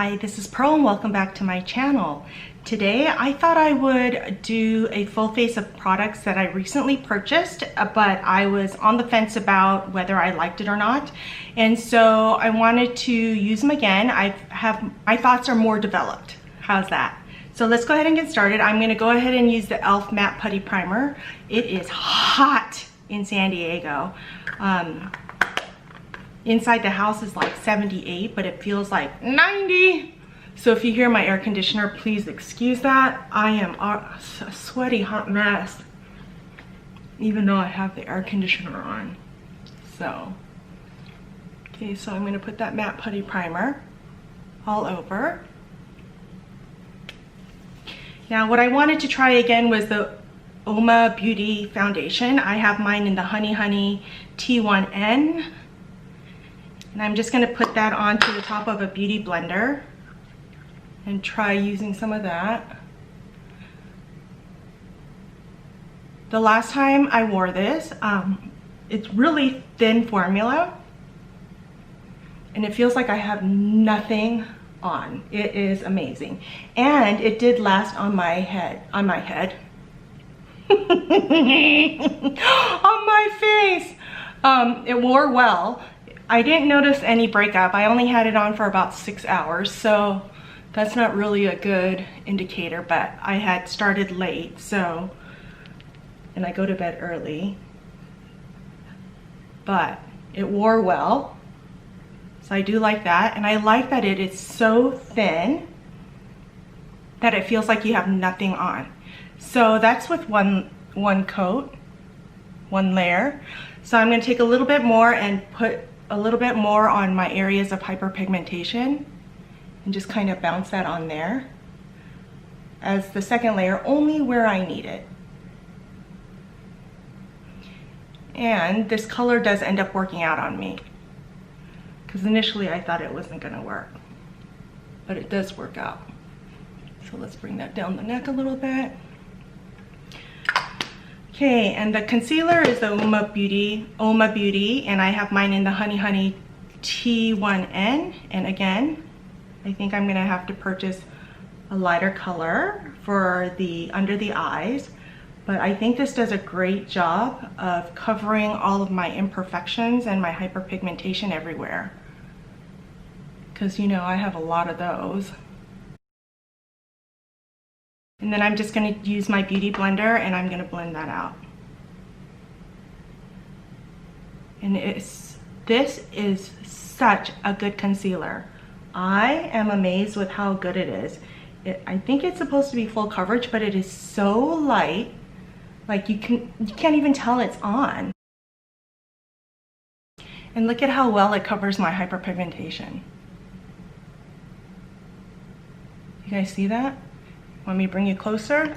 Hi, this is Pearl and welcome back to my channel. Today I thought I would do a full face of products that I recently purchased, but I was on the fence about whether I liked it or not. And so I wanted to use them again. My thoughts are more developed. How's that? So let's go ahead and get started. I'm gonna go ahead and use the e.l.f. Matte Putty Primer. It is hot in San Diego. Inside the house is like 78, but it feels like 90. So if you hear my air conditioner, please excuse that. I am a sweaty hot mess, even though I have the air conditioner on. So, okay, so I'm gonna put that matte putty primer all over. Now what I wanted to try again was the Oma Beauty Foundation. I have mine in the Honey Honey T1N. And I'm just going to put that onto the top of a beauty blender and try using some of that. The last time I wore this, it's really thin formula and it feels like I have nothing on. It is amazing. And it did last on my head, on my face. It wore well. I didn't notice any breakup. I only had it on for about 6 hours, so that's not really a good indicator, but I had started late, so, and I go to bed early, but it wore well, so I do like that. And I like that it is so thin that it feels like you have nothing on. So that's with one coat, one layer. So I'm gonna take a little bit more and put a little bit more on my areas of hyperpigmentation and just kind of bounce that on there as the second layer, only where I need it. And this color does end up working out on me, because initially I thought it wasn't gonna work, but it does work out. So let's bring that down the neck a little bit. Okay, and the concealer is the Oma Beauty, and I have mine in the Honey Honey T1N. And again, I think I'm gonna have to purchase a lighter color for the under the eyes, but I think this does a great job of covering all of my imperfections and my hyperpigmentation everywhere, because you know I have a lot of those. And then I'm just gonna use my beauty blender and I'm gonna blend that out. And this is such a good concealer. I am amazed with how good it is. I think it's supposed to be full coverage, but it is so light, like you can't even tell it's on. And look at how well it covers my hyperpigmentation. You guys see that? Want me to bring you closer?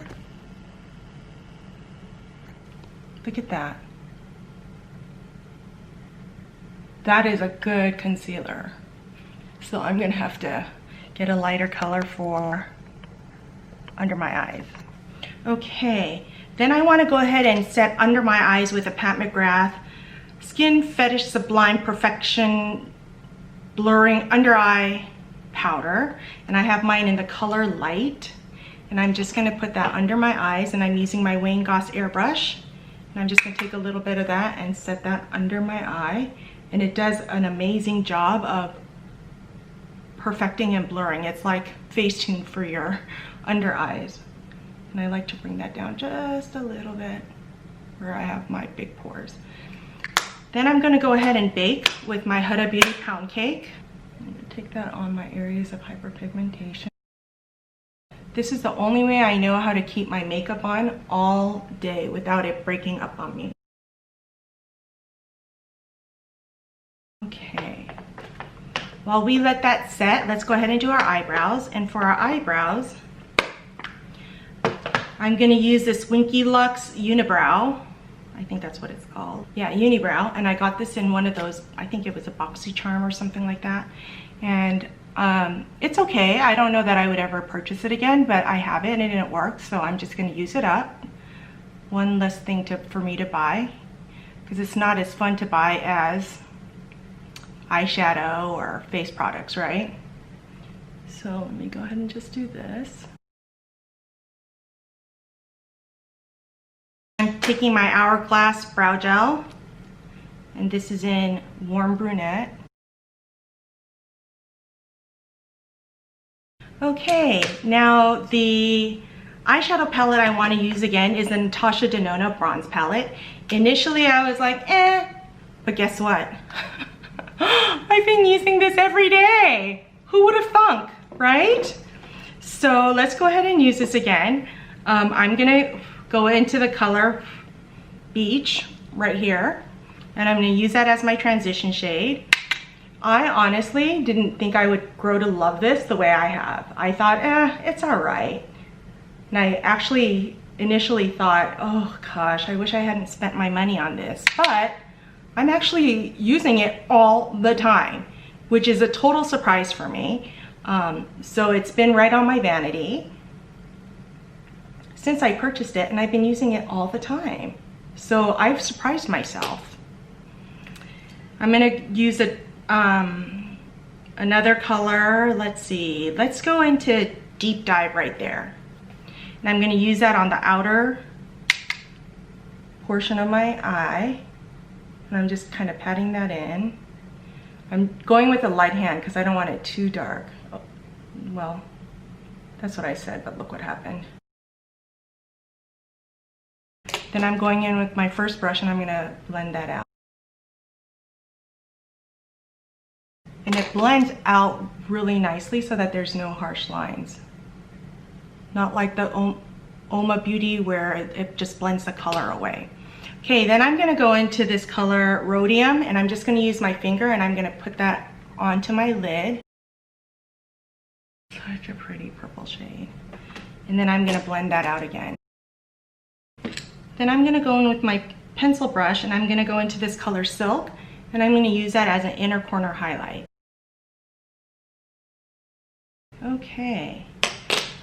Look at that. That is a good concealer. So I'm gonna have to get a lighter color for under my eyes. Okay, then I wanna go ahead and set under my eyes with a Pat McGrath Skin Fetish Sublime Perfection Blurring Under Eye Powder. And I have mine in the color Light. And I'm just gonna put that under my eyes, and I'm using my Wayne Goss airbrush. And I'm just gonna take a little bit of that and set that under my eye. And it does an amazing job of perfecting and blurring. It's like Facetune for your under eyes. And I like to bring that down just a little bit where I have my big pores. Then I'm gonna go ahead and bake with my Huda Beauty Pound Cake. I'm gonna take that on my areas of hyperpigmentation. This is the only way I know how to keep my makeup on all day without it breaking up on me. Okay, while we let that set, let's go ahead and do our eyebrows. And for our eyebrows, I'm gonna use this Winky Lux Unibrow. I think that's what it's called. Yeah, Unibrow. And I got this in one of those, I think it was a BoxyCharm or something like that. And it's okay. I don't know that I would ever purchase it again, but I have it and it didn't work, so I'm just going to use it up. One less thing for me to buy, because it's not as fun to buy as eyeshadow or face products, right? So let me go ahead and just do this. I'm taking my Hourglass brow gel, and this is in Warm Brunette. Okay, now the eyeshadow palette I want to use again is the Natasha Denona Bronze Palette. Initially I was like, but guess what? I've been using this every day. Who would have thunk, right? So let's go ahead and use this again. I'm gonna go into the color Beach right here, and I'm gonna use that as my transition shade. I honestly didn't think I would grow to love this the way I have. I thought, it's all right. And I actually initially thought, oh gosh, I wish I hadn't spent my money on this. But I'm actually using it all the time, which is a total surprise for me. So it's been right on my vanity since I purchased it, and I've been using it all the time. So I've surprised myself. I'm gonna use another color. Let's see, let's go into Deep Dive right there. And I'm gonna use that on the outer portion of my eye. And I'm just kind of patting that in. I'm going with a light hand because I don't want it too dark. Oh, well, that's what I said, but look what happened. Then I'm going in with my first brush and I'm gonna blend that out. And it blends out really nicely so that there's no harsh lines. Not like the Oma Beauty where it just blends the color away. Okay, then I'm gonna go into this color Rhodium, and I'm just gonna use my finger and I'm gonna put that onto my lid. Such a pretty purple shade. And then I'm gonna blend that out again. Then I'm gonna go in with my pencil brush and I'm gonna go into this color Silk, and I'm gonna use that as an inner corner highlight. Okay,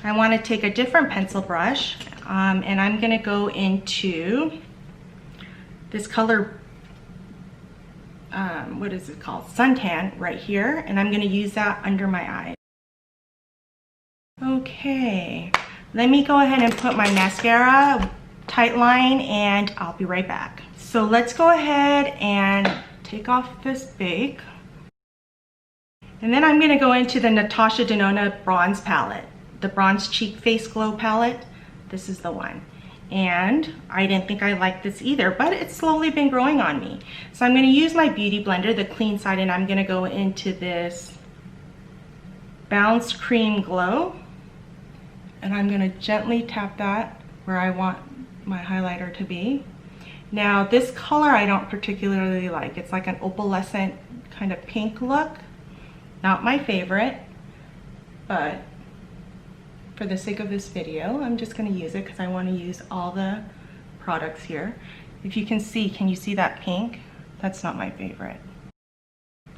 I want to take a different pencil brush, and I'm gonna go into this color, what is it called? Suntan right here, and I'm gonna use that under my eye. Okay, let me go ahead and put my mascara, tight line, and I'll be right back. So let's go ahead and take off this bake. And then I'm gonna go into the Natasha Denona Bronze Palette, the Bronze Cheek Face Glow Palette. This is the one. And I didn't think I liked this either, but it's slowly been growing on me. So I'm gonna use my Beauty Blender, the clean side, and I'm gonna go into this Bounce Cream Glow. And I'm gonna gently tap that where I want my highlighter to be. Now this color I don't particularly like. It's like an opalescent kind of pink look. Not my favorite, but for the sake of this video, I'm just gonna use it because I wanna use all the products here. If you can you see that pink? That's not my favorite.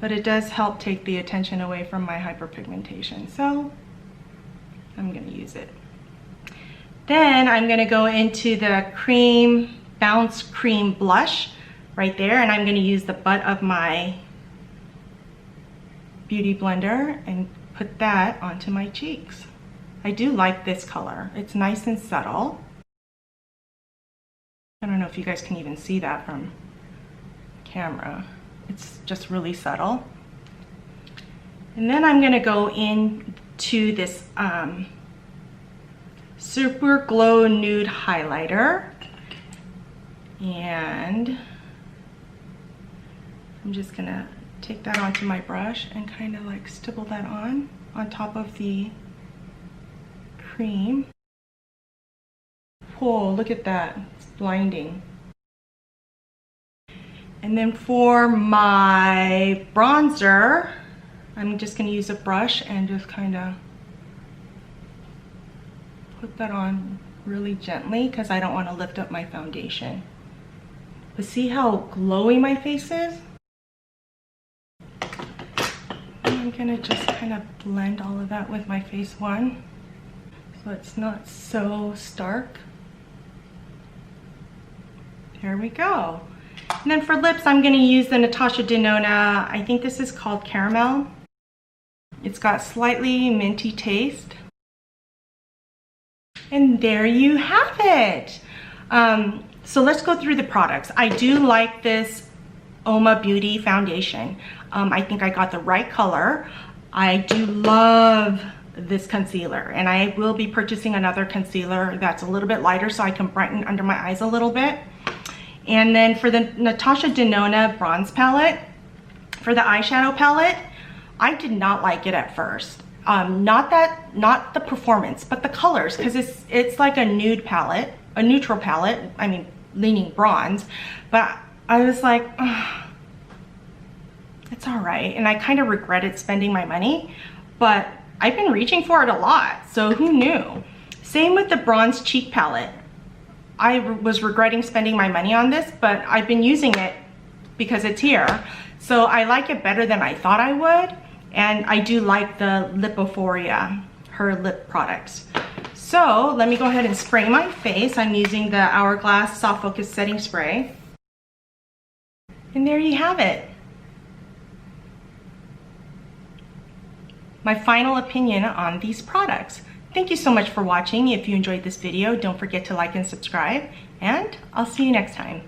But it does help take the attention away from my hyperpigmentation, so I'm gonna use it. Then I'm gonna go into the Bounce Cream Blush right there, and I'm gonna use the butt of my Beauty Blender and put that onto my cheeks. I do like this color. It's nice and subtle. I don't know if you guys can even see that from camera. It's just really subtle. And then I'm gonna go into this Super Glow Nude Highlighter. And I'm just gonna take that onto my brush and kind of like stipple that on top of the cream. Oh, look at that, it's blinding. And then for my bronzer, I'm just gonna use a brush and just kind of put that on really gently because I don't want to lift up my foundation. But see how glowy my face is? I'm gonna just kind of blend all of that with my face one so it's not so stark. There we go. And then for lips, I'm gonna use the Natasha Denona, I think this is called Caramel. It's got slightly minty taste. And there you have it. So let's go through the products. I do like this Oma Beauty foundation. I think I got the right color. I do love this concealer, and I will be purchasing another concealer that's a little bit lighter so I can brighten under my eyes a little bit. And then for the Natasha Denona bronze palette, for the eyeshadow palette, I did not like it at first. Not the performance, but the colors, because it's like a nude palette, a neutral palette, I mean leaning bronze, but I was like, ugh, it's all right. And I kind of regretted spending my money, but I've been reaching for it a lot, so who knew? Same with the bronze cheek palette. I was regretting spending my money on this, but I've been using it because it's here. So I like it better than I thought I would. And I do like the Lipophoria, her lip products. So let me go ahead and spray my face. I'm using the Hourglass Soft Focus Setting Spray. And there you have it. My final opinion on these products. Thank you so much for watching. If you enjoyed this video, don't forget to like and subscribe, and I'll see you next time.